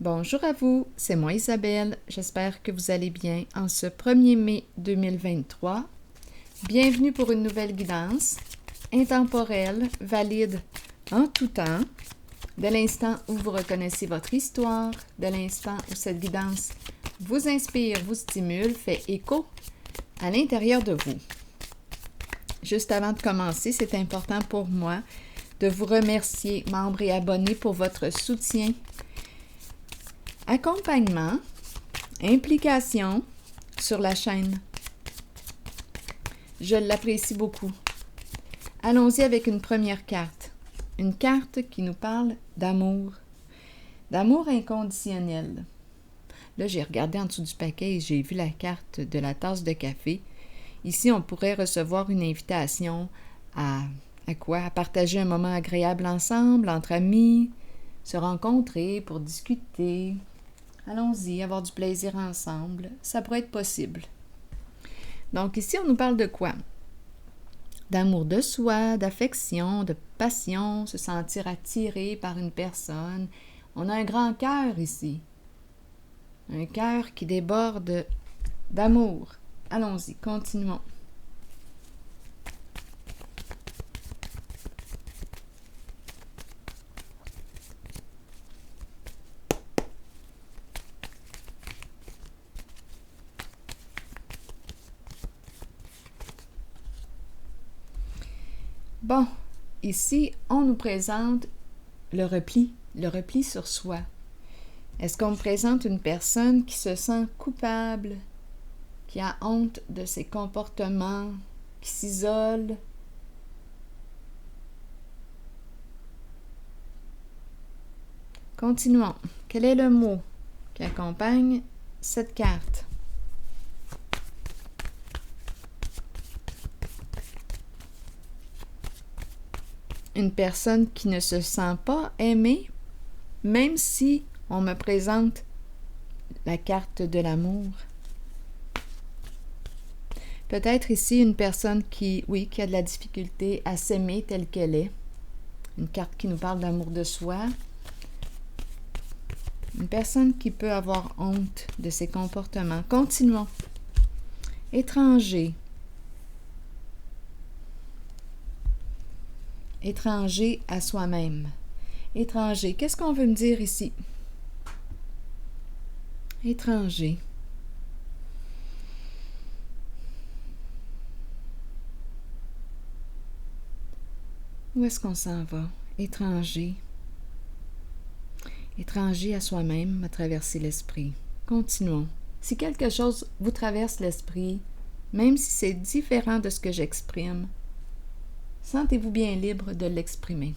Bonjour à vous, c'est moi Isabelle. J'espère que vous allez bien en ce 1er mai 2023. Bienvenue pour une nouvelle guidance, intemporelle, valide en tout temps, de l'instant où vous reconnaissez votre histoire, de l'instant où cette guidance vous inspire, vous stimule, fait écho à l'intérieur de vous. Juste avant de commencer, c'est important pour moi de vous remercier, membres et abonnés, pour votre soutien, accompagnement, implication sur la chaîne. Je l'apprécie beaucoup. Allons-y avec une première carte. Une carte qui nous parle d'amour. D'amour inconditionnel. Là, j'ai regardé en dessous du paquet et j'ai vu la carte de la tasse de café. Ici, on pourrait recevoir une invitation à quoi? À partager un moment agréable ensemble, entre amis, se rencontrer pour discuter. Allons-y, avoir du plaisir ensemble. Ça pourrait être possible. Donc ici, on nous parle de quoi? D'amour de soi, d'affection, de passion, se sentir attiré par une personne. On a un grand cœur ici. Un cœur qui déborde d'amour. Allons-y, continuons. Bon, ici, on nous présente le repli sur soi. Est-ce qu'on me présente une personne qui se sent coupable, qui a honte de ses comportements, qui s'isole? Continuons. Quel est le mot qui accompagne cette carte? Une personne qui ne se sent pas aimée, même si on me présente la carte de l'amour. Peut-être ici une personne qui a de la difficulté à s'aimer telle qu'elle est. Une carte qui nous parle d'amour de soi. Une personne qui peut avoir honte de ses comportements. Continuons. Étranger. Étranger à soi-même. Étranger. Qu'est-ce qu'on veut me dire ici? Étranger. Où est-ce qu'on s'en va? Étranger. Étranger à soi-même m'a traversé l'esprit. Continuons. Si quelque chose vous traverse l'esprit, même si c'est différent de ce que j'exprime, sentez-vous bien libre de l'exprimer.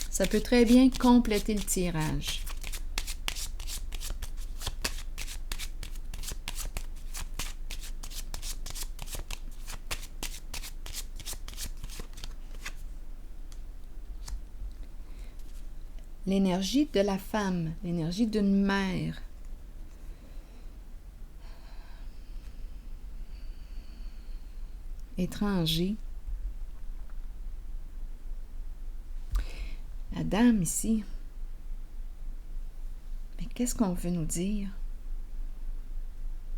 Ça peut très bien compléter le tirage. L'énergie de la femme, l'énergie d'une mère. Étranger. La dame ici. Mais qu'est-ce qu'on veut nous dire?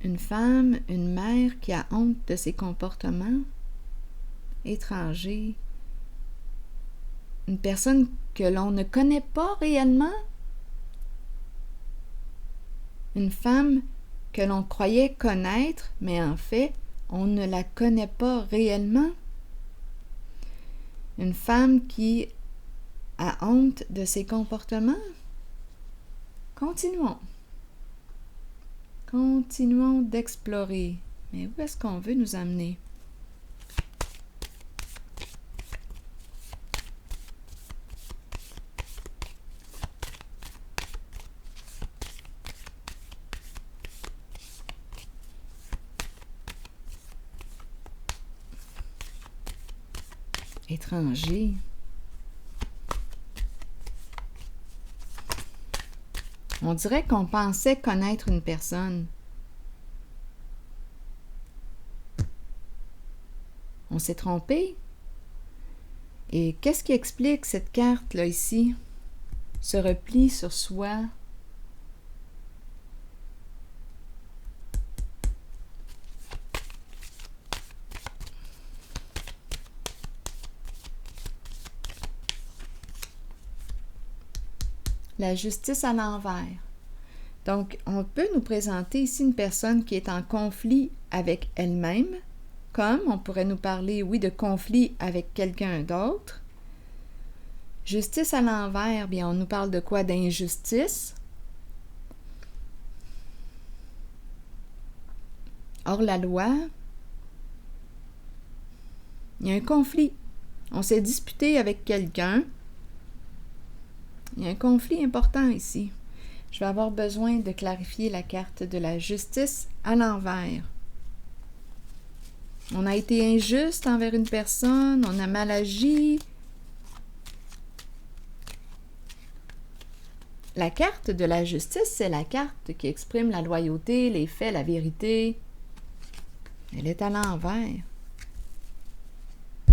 Une femme, une mère qui a honte de ses comportements. Étranger. Une personne que l'on ne connaît pas réellement. Une femme que l'on croyait connaître, mais en fait, on ne la connaît pas réellement. Une femme qui a honte de ses comportements. Continuons. Continuons d'explorer. Mais où est-ce qu'on veut nous amener? Étranger. On dirait qu'on pensait connaître une personne. On s'est trompé. Et qu'est-ce qui explique cette carte-là ici? se replie sur soi. La justice à l'envers. Donc, on peut nous présenter ici une personne qui est en conflit avec elle-même, comme on pourrait nous parler, oui, de conflit avec quelqu'un d'autre. Justice à l'envers, bien, on nous parle de quoi? D'injustice. Hors la loi, il y a un conflit. On s'est disputé avec quelqu'un. Il y a un conflit important ici. Je vais avoir besoin de clarifier la carte de la justice à l'envers. On a été injuste envers une personne, on a mal agi. La carte de la justice, c'est la carte qui exprime la loyauté, les faits, la vérité. Elle est à l'envers.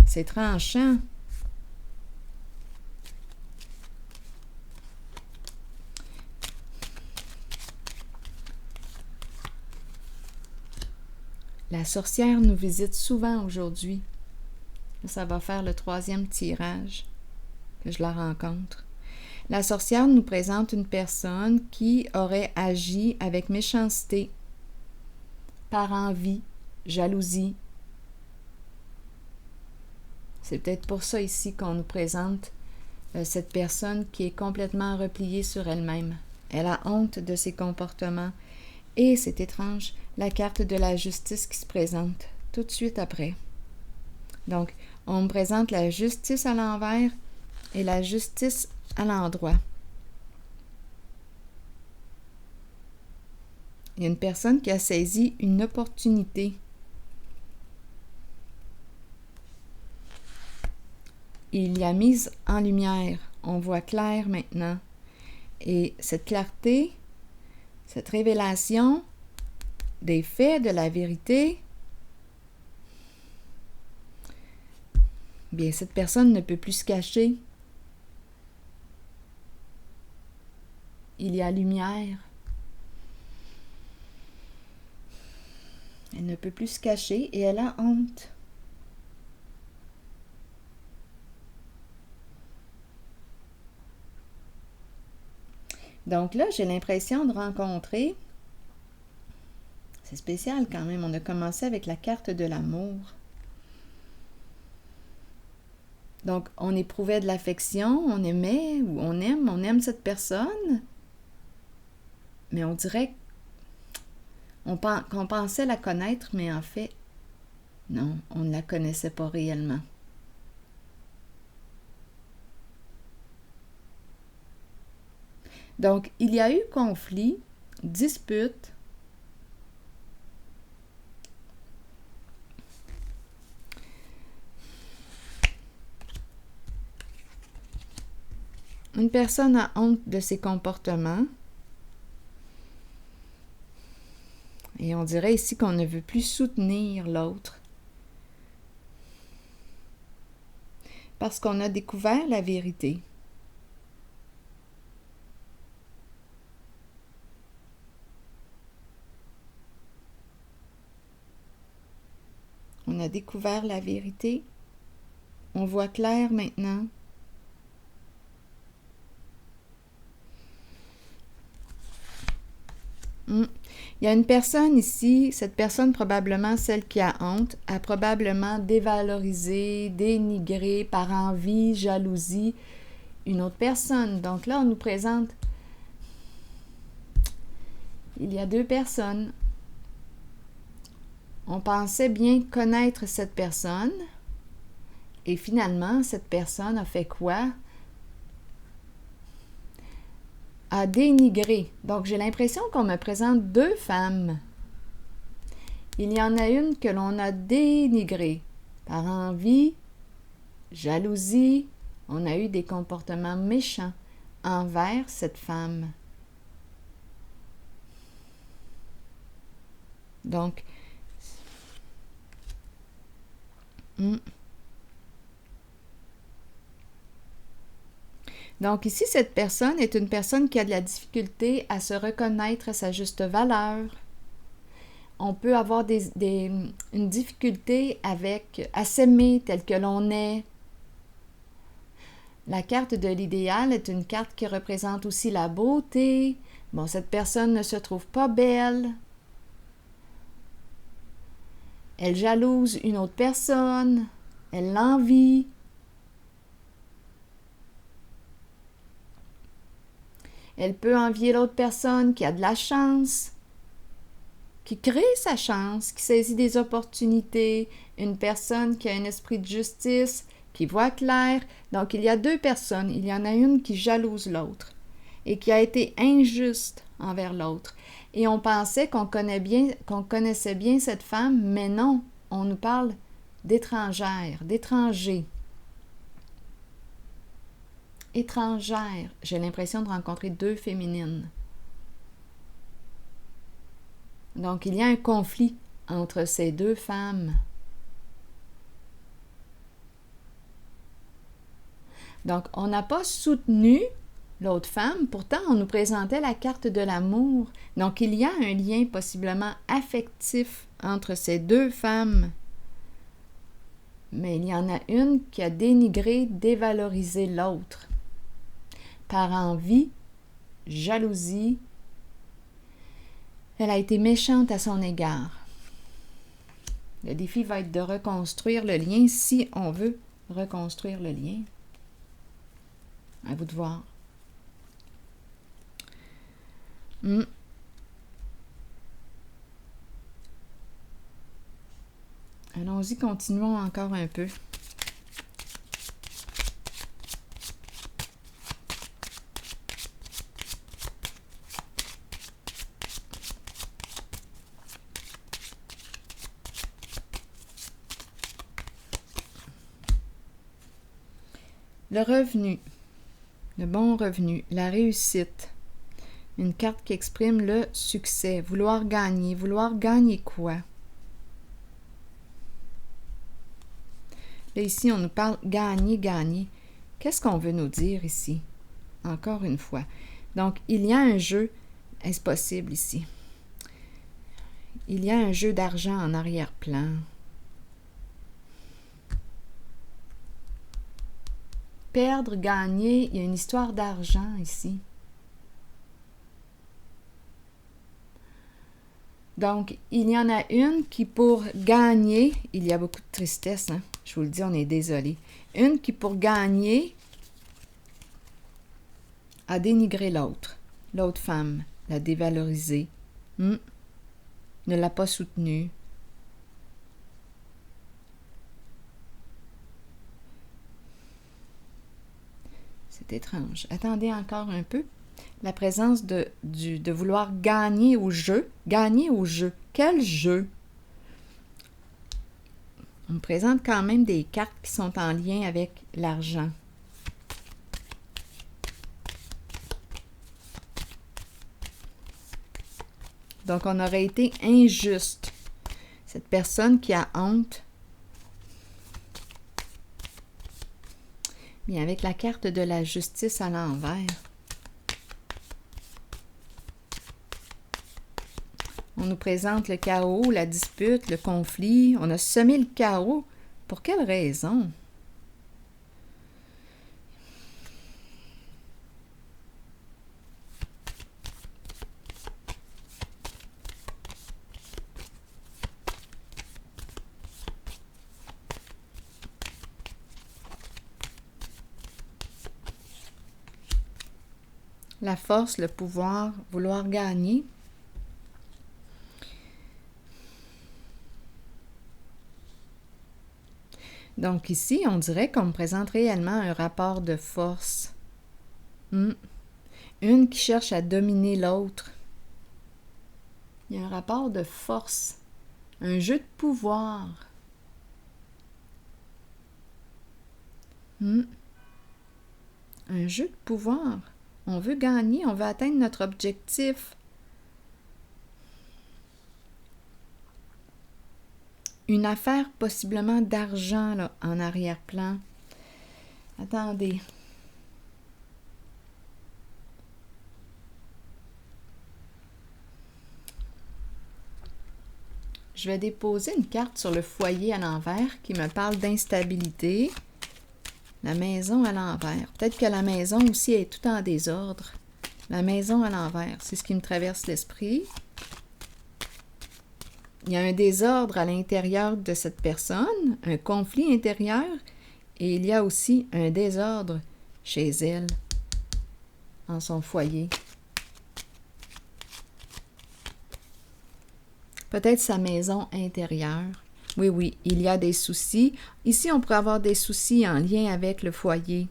C'est tranchant. La sorcière nous visite souvent aujourd'hui. Ça va faire le 3e tirage que je la rencontre. La sorcière nous présente une personne qui aurait agi avec méchanceté, par envie, jalousie. C'est peut-être pour ça ici qu'on nous présente cette personne qui est complètement repliée sur elle-même. Elle a honte de ses comportements. Et c'est étrange, la carte de la justice qui se présente tout de suite après. Donc, on me présente la justice à l'envers et la justice à l'endroit. Il y a une personne qui a saisi une opportunité. Il y a mise en lumière. On voit clair maintenant. Et cette clarté, cette révélation des faits, de la vérité, bien, cette personne ne peut plus se cacher. Il y a lumière. Elle ne peut plus se cacher et elle a honte. Donc là, j'ai l'impression de rencontrer, c'est spécial quand même, on a commencé avec la carte de l'amour. Donc, on éprouvait de l'affection, on aimait ou on aime cette personne, mais on dirait qu'on pensait la connaître, mais en fait, non, on ne la connaissait pas réellement. Donc, il y a eu conflit, dispute. Une personne a honte de ses comportements. Et on dirait ici qu'on ne veut plus soutenir l'autre. Parce qu'on a découvert la vérité. On a découvert la vérité. On voit clair maintenant. Il y a une personne ici, cette personne probablement celle qui a honte, a probablement dévalorisé, dénigré par envie, jalousie, une autre personne. Donc là, on nous présente, il y a 2 personnes. On pensait bien connaître cette personne et finalement, cette personne a fait quoi? A dénigré. Donc, j'ai l'impression qu'on me présente 2 femmes. Il y en a une que l'on a dénigrée par envie, jalousie. On a eu des comportements méchants envers cette femme. Donc, Donc ici, cette personne est une personne qui a de la difficulté à se reconnaître à sa juste valeur. On peut avoir une difficulté à s'aimer tel que l'on est. La carte de l'idéal est une carte qui représente aussi la beauté. Bon, cette personne ne se trouve pas belle. Elle jalouse une autre personne. Elle l'envie. Elle peut envier l'autre personne qui a de la chance, qui crée sa chance, qui saisit des opportunités, une personne qui a un esprit de justice, qui voit clair. Donc, il y a deux personnes. Il y en a une qui jalouse l'autre et qui a été injuste envers l'autre. Et on pensait qu'on connaissait bien cette femme, mais non, on nous parle d'étrangère, d'étranger. Étrangère. J'ai l'impression de rencontrer deux féminines. Donc, il y a un conflit entre ces deux femmes. Donc, on n'a pas soutenu l'autre femme, pourtant on nous présentait la carte de l'amour. Donc, il y a un lien possiblement affectif entre ces deux femmes. Mais il y en a une qui a dénigré, dévalorisé l'autre. Par envie, jalousie, elle a été méchante à son égard. Le défi va être de reconstruire le lien si on veut reconstruire le lien. À vous de voir. Allons-y, continuons encore un peu. Le revenu, le bon revenu, la réussite. Une carte qui exprime le succès, vouloir gagner quoi? Là, ici, on nous parle gagner. Qu'est-ce qu'on veut nous dire ici? Encore une fois. Donc, il y a un jeu, est-ce possible ici? Il y a un jeu d'argent en arrière-plan. Perdre, gagner, il y a une histoire d'argent ici. Donc, il y en a une qui, pour gagner, il y a beaucoup de tristesse, hein? Je vous le dis, on est désolé. Une qui, pour gagner, a dénigré l'autre femme, l'a dévalorisée, ne l'a pas soutenue. C'est étrange. Attendez encore un peu. La présence de vouloir gagner au jeu. Gagner au jeu. Quel jeu? On me présente quand même des cartes qui sont en lien avec l'argent. Donc, on aurait été injuste. Cette personne qui a honte. Bien, avec la carte de la justice à l'envers. On nous présente le chaos, la dispute, le conflit. On a semé le chaos. Pour quelle raison? La force, le pouvoir, vouloir gagner. Donc ici, on dirait qu'on me présente réellement un rapport de force. Une qui cherche à dominer l'autre. Il y a un rapport de force, un jeu de pouvoir. Un jeu de pouvoir. On veut gagner, on veut atteindre notre objectif. Une affaire possiblement d'argent là, en arrière-plan. Attendez. Je vais déposer une carte sur le foyer à l'envers qui me parle d'instabilité. La maison à l'envers. Peut-être que la maison aussi est tout en désordre. La maison à l'envers, c'est ce qui me traverse l'esprit. Il y a un désordre à l'intérieur de cette personne, un conflit intérieur, et il y a aussi un désordre chez elle, en son foyer. Peut-être sa maison intérieure. Oui, oui, il y a des soucis. Ici, on pourrait avoir des soucis en lien avec le foyer.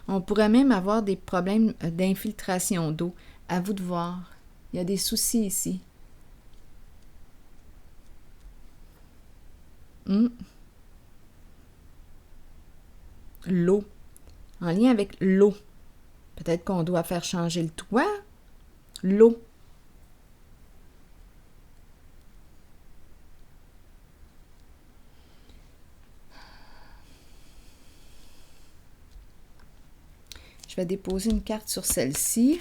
On pourrait même avoir des problèmes d'infiltration d'eau. À vous de voir. Il y a des soucis ici. L'eau. En lien avec l'eau. Peut-être qu'on doit faire changer le toit. L'eau. Je vais déposer une carte sur celle-ci.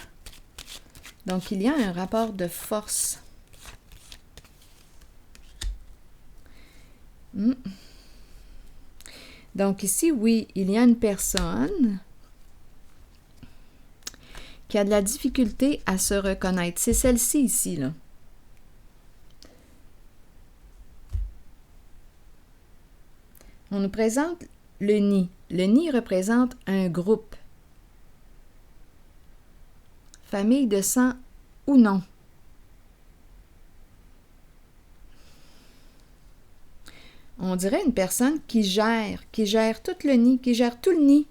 Donc, il y a un rapport de force. Donc, ici, oui, il y a une personne qui a de la difficulté à se reconnaître. C'est celle-ci ici, là. On nous présente le nid. Le nid représente un groupe. Famille de sang ou non. On dirait une personne qui gère tout le nid, qui gère tout le nid.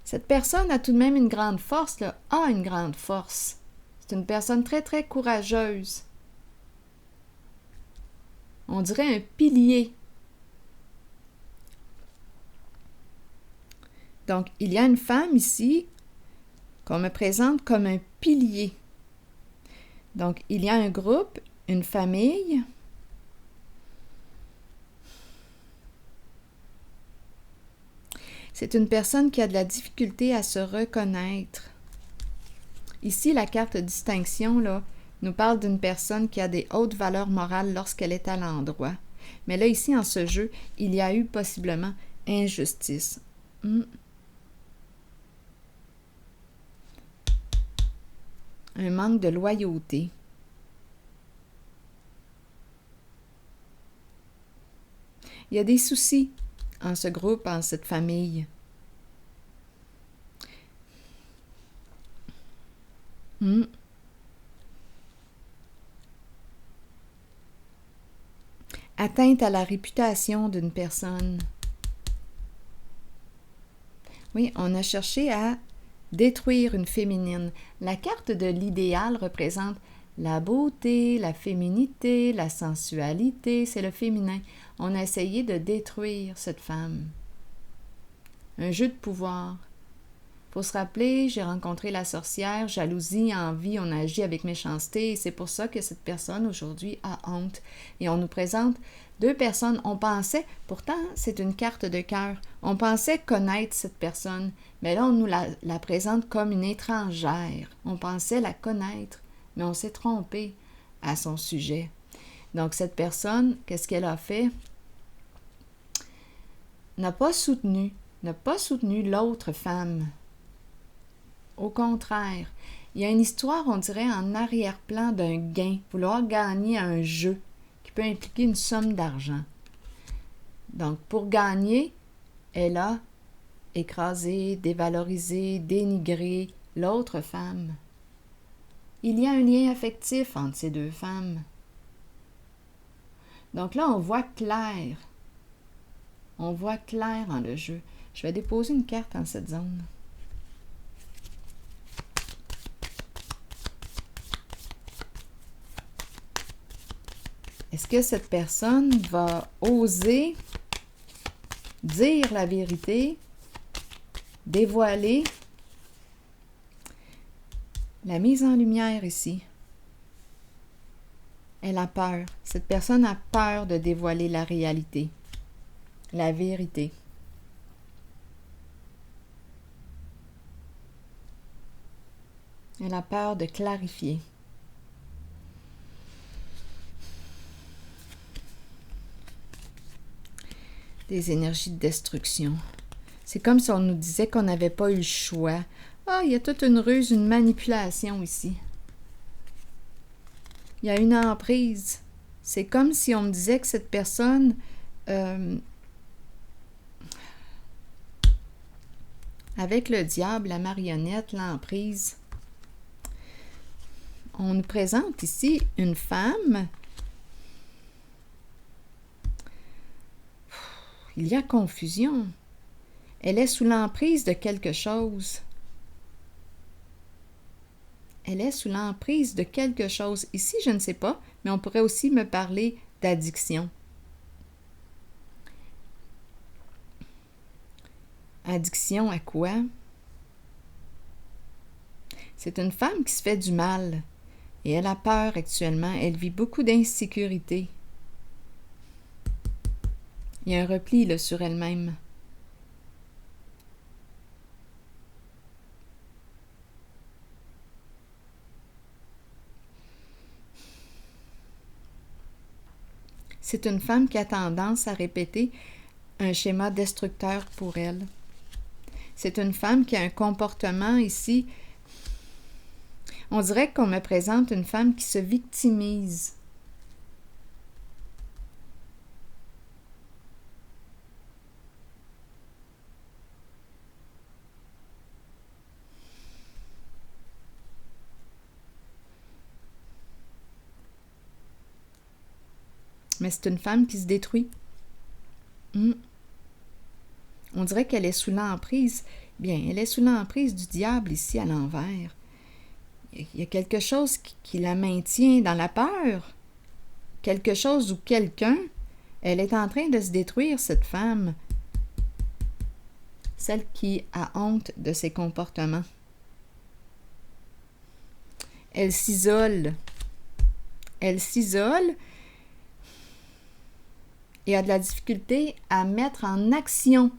Cette personne a tout de même une grande force, là, a une grande force. C'est une personne très, très courageuse. On dirait un pilier. Donc, il y a une femme ici qu'on me présente comme un pilier. Donc, il y a un groupe, une famille. C'est une personne qui a de la difficulté à se reconnaître. Ici, la carte distinction, là, nous parle d'une personne qui a des hautes valeurs morales lorsqu'elle est à l'endroit. Mais là, ici, en ce jeu, il y a eu possiblement injustice. Un manque de loyauté. Il y a des soucis en ce groupe, en cette famille. Atteinte à la réputation d'une personne. Oui, on a cherché à détruire une féminine. La carte de l'idéal représente la beauté, la féminité, la sensualité, c'est le féminin. On a essayé de détruire cette femme. Un jeu de pouvoir. Faut se rappeler, j'ai rencontré la sorcière, jalousie, envie, on agit avec méchanceté, et c'est pour ça que cette personne aujourd'hui a honte. Et on nous présente deux personnes, on pensait, pourtant c'est une carte de cœur, on pensait connaître cette personne, mais là on nous la présente comme une étrangère. On pensait la connaître, mais on s'est trompé à son sujet. Donc cette personne, qu'est-ce qu'elle a fait? N'a pas soutenu l'autre femme. Au contraire, il y a une histoire, on dirait, en arrière-plan d'un gain, vouloir gagner un jeu qui peut impliquer une somme d'argent. Donc, pour gagner, elle a écrasé, dévalorisé, dénigré l'autre femme. Il y a un lien affectif entre ces deux femmes. Donc là, on voit clair. On voit clair dans le jeu. Je vais déposer une carte dans cette zone. Est-ce que cette personne va oser dire la vérité, dévoiler la mise en lumière ici? Elle a peur. Cette personne a peur de dévoiler la réalité, la vérité. Elle a peur de clarifier. Des énergies de destruction. C'est comme si on nous disait qu'on n'avait pas eu le choix. Ah, il y a toute une ruse, une manipulation ici. Il y a une emprise. C'est comme si on me disait que cette personne avec le diable, la marionnette, l'emprise. On nous présente ici une femme. Il y a confusion. Elle est sous l'emprise de quelque chose. Elle est sous l'emprise de quelque chose. Ici, je ne sais pas, mais on pourrait aussi me parler d'addiction. Addiction à quoi? C'est une femme qui se fait du mal et elle a peur actuellement. Elle vit beaucoup d'insécurité. Il y a un repli là, sur elle-même. C'est une femme qui a tendance à répéter un schéma destructeur pour elle. C'est une femme qui a un comportement ici. On dirait qu'on me présente une femme qui se victimise. Mais c'est une femme qui se détruit. On dirait qu'elle est sous l'emprise. Bien, elle est sous l'emprise du diable ici à l'envers. Il y a quelque chose qui la maintient dans la peur. Quelque chose ou quelqu'un. Elle est en train de se détruire, cette femme. Celle qui a honte de ses comportements. Elle s'isole. Elle s'isole et a de la difficulté à mettre en action,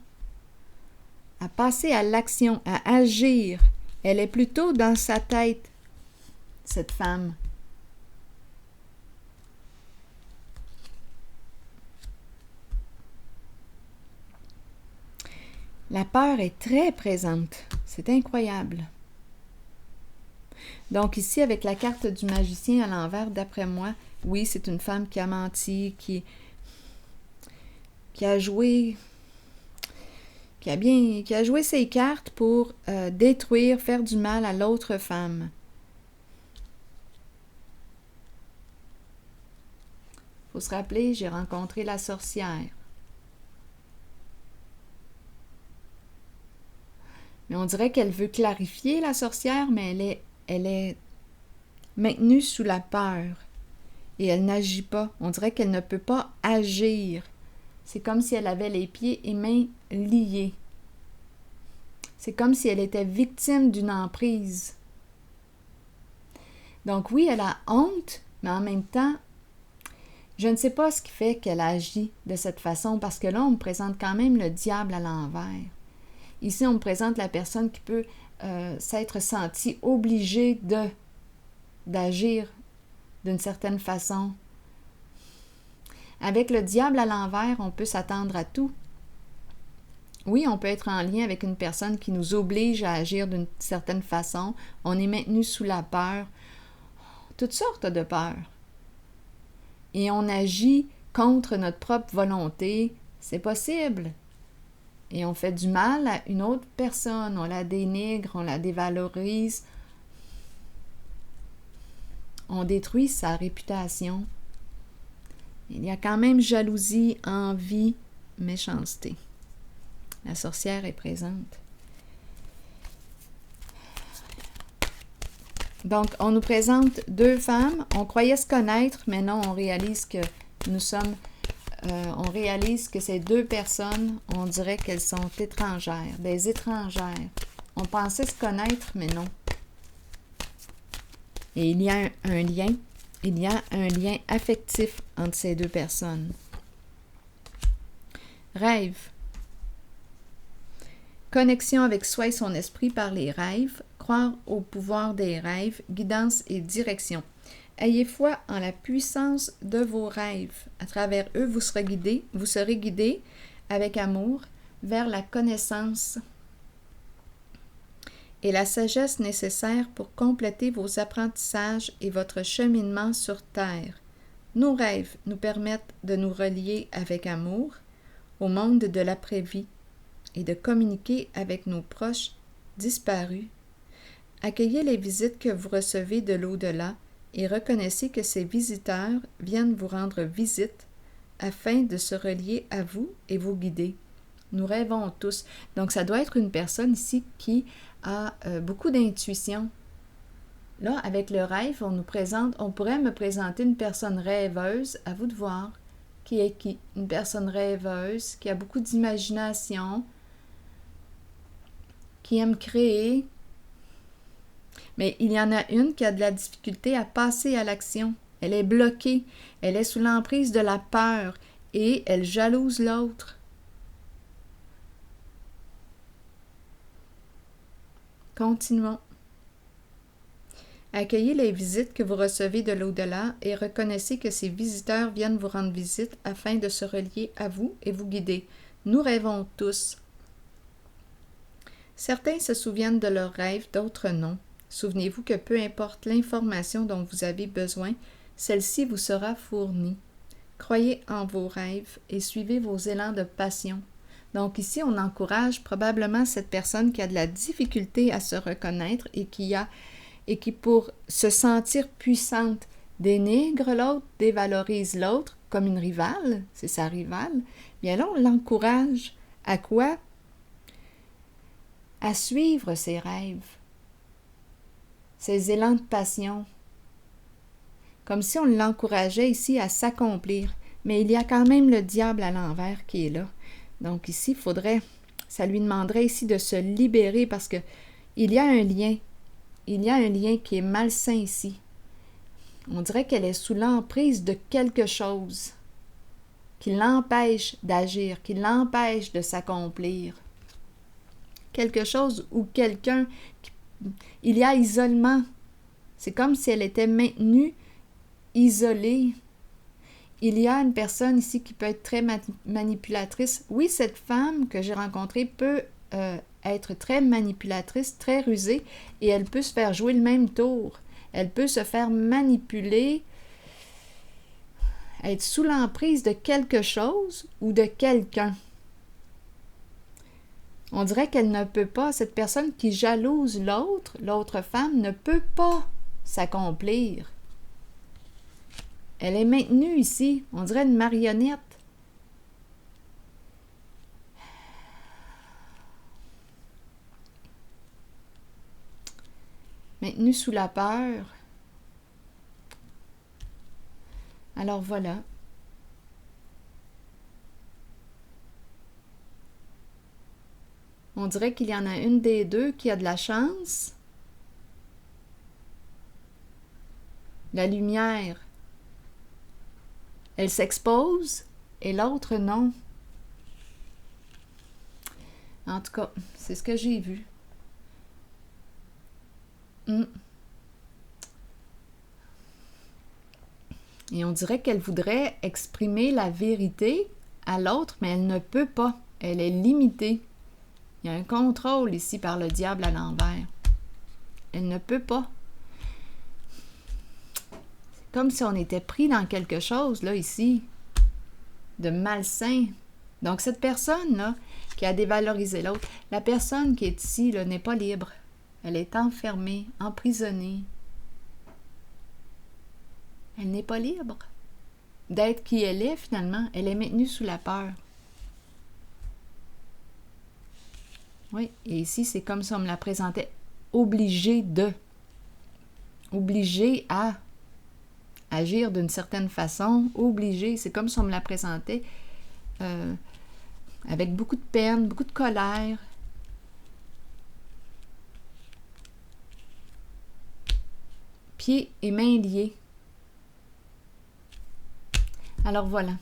à passer à l'action, à agir. Elle est plutôt dans sa tête, cette femme. La peur est très présente. C'est incroyable. Donc ici, avec la carte du magicien à l'envers, d'après moi, oui, c'est une femme qui a menti, qui a joué ses cartes pour détruire, faire du mal à l'autre femme. Il faut se rappeler, j'ai rencontré la sorcière. Mais on dirait qu'elle veut clarifier, la sorcière, mais elle est maintenue sous la peur. Et elle n'agit pas. On dirait qu'elle ne peut pas agir. C'est comme si elle avait les pieds et mains liés. C'est comme si elle était victime d'une emprise. Donc oui, elle a honte, mais en même temps, je ne sais pas ce qui fait qu'elle agit de cette façon, parce que là, on me présente quand même le diable à l'envers. Ici, on me présente la personne qui peut s'être sentie obligée d'agir d'une certaine façon. Avec le diable à l'envers, on peut s'attendre à tout. Oui, on peut être en lien avec une personne qui nous oblige à agir d'une certaine façon. On est maintenu sous la peur. Toutes sortes de peurs. Et on agit contre notre propre volonté. C'est possible. Et on fait du mal à une autre personne. On la dénigre, on la dévalorise. On détruit sa réputation. Il y a quand même jalousie, envie, méchanceté. La sorcière est présente. Donc, on nous présente deux femmes. On croyait se connaître, mais non, on réalise que nous sommes... on réalise que ces deux personnes, on dirait qu'elles sont étrangères, des étrangères. On pensait se connaître, mais non. Et il y a un lien affectif entre ces deux personnes. Rêve. Connexion avec soi et son esprit par les rêves. croire au pouvoir des rêves, guidance et direction. Ayez foi en la puissance de vos rêves. À travers eux, vous serez guidé avec amour vers la connaissance et la sagesse nécessaires pour compléter vos apprentissages et votre cheminement sur Terre. Nos rêves nous permettent de nous relier avec amour au monde de l'après-vie et de communiquer avec nos proches disparus. Accueillez les visites que vous recevez de l'au-delà et reconnaissez que ces visiteurs viennent vous rendre visite afin de se relier à vous et vous guider. Nous rêvons tous. Donc, ça doit être une personne ici qui a beaucoup d'intuition. Là, avec le rêve, on pourrait me présenter une personne rêveuse, à vous de voir qui est qui. Une personne rêveuse, qui a beaucoup d'imagination, qui aime créer. Mais il y en a une qui a de la difficulté à passer à l'action. Elle est bloquée, elle est sous l'emprise de la peur et elle jalouse l'autre. Continuons. Accueillez les visites que vous recevez de l'au-delà et reconnaissez que ces visiteurs viennent vous rendre visite afin de se relier à vous et vous guider. Nous rêvons tous. Certains se souviennent de leurs rêves, d'autres non. Souvenez-vous que peu importe l'information dont vous avez besoin, celle-ci vous sera fournie. Croyez en vos rêves et suivez vos élans de passion. Donc ici, on encourage probablement cette personne qui a de la difficulté à se reconnaître et qui pour se sentir puissante, dénigre l'autre, dévalorise l'autre comme une rivale, c'est sa rivale. Bien là, on l'encourage à quoi? À suivre ses rêves, ses élans de passion, comme si on l'encourageait ici à s'accomplir. Mais il y a quand même le diable à l'envers qui est là. Donc ici, ça lui demanderait ici de se libérer parce que il y a un lien. Il y a un lien qui est malsain ici. On dirait qu'elle est sous l'emprise de quelque chose qui l'empêche d'agir, qui l'empêche de s'accomplir. Quelque chose ou quelqu'un, il y a isolement. C'est comme si elle était maintenue, isolée. Il y a une personne ici qui peut être très manipulatrice. Oui, cette femme que j'ai rencontrée peut être très manipulatrice, très rusée, et elle peut se faire jouer le même tour. Elle peut se faire manipuler, être sous l'emprise de quelque chose ou de quelqu'un. On dirait qu'elle ne peut pas, cette personne qui jalouse l'autre femme, ne peut pas s'accomplir. Elle est maintenue ici, on dirait une marionnette. Maintenue sous la peur. Alors voilà. On dirait qu'il y en a une des deux qui a de la chance. La lumière, elle s'expose et l'autre non. En tout cas, c'est ce que j'ai vu. Et on dirait qu'elle voudrait exprimer la vérité à l'autre, mais elle ne peut pas. Elle est limitée. Il y a un contrôle ici par le diable à l'envers. Elle ne peut pas. C'est comme si on était pris dans quelque chose, là, ici, de malsain. Donc, cette personne-là, qui a dévalorisé l'autre, la personne qui est ici, là, n'est pas libre. Elle est enfermée, emprisonnée. Elle n'est pas libre d'être qui elle est, finalement. Elle est maintenue sous la peur. Oui, et ici, c'est comme si on me la présentait obligée à agir d'une certaine façon, obligée, c'est comme si on me la présentait avec beaucoup de peine, beaucoup de colère. Pieds et mains liés. Alors voilà.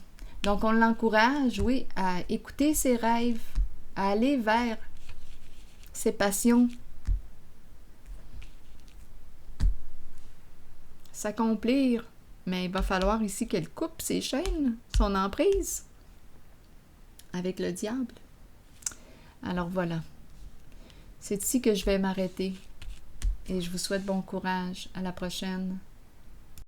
Donc on l'encourage, oui, à écouter ses rêves, à aller vers ses passions, s'accomplir, mais il va falloir ici qu'elle coupe ses chaînes, son emprise avec le diable. Alors voilà, c'est ici que je vais m'arrêter et je vous souhaite bon courage. À la prochaine.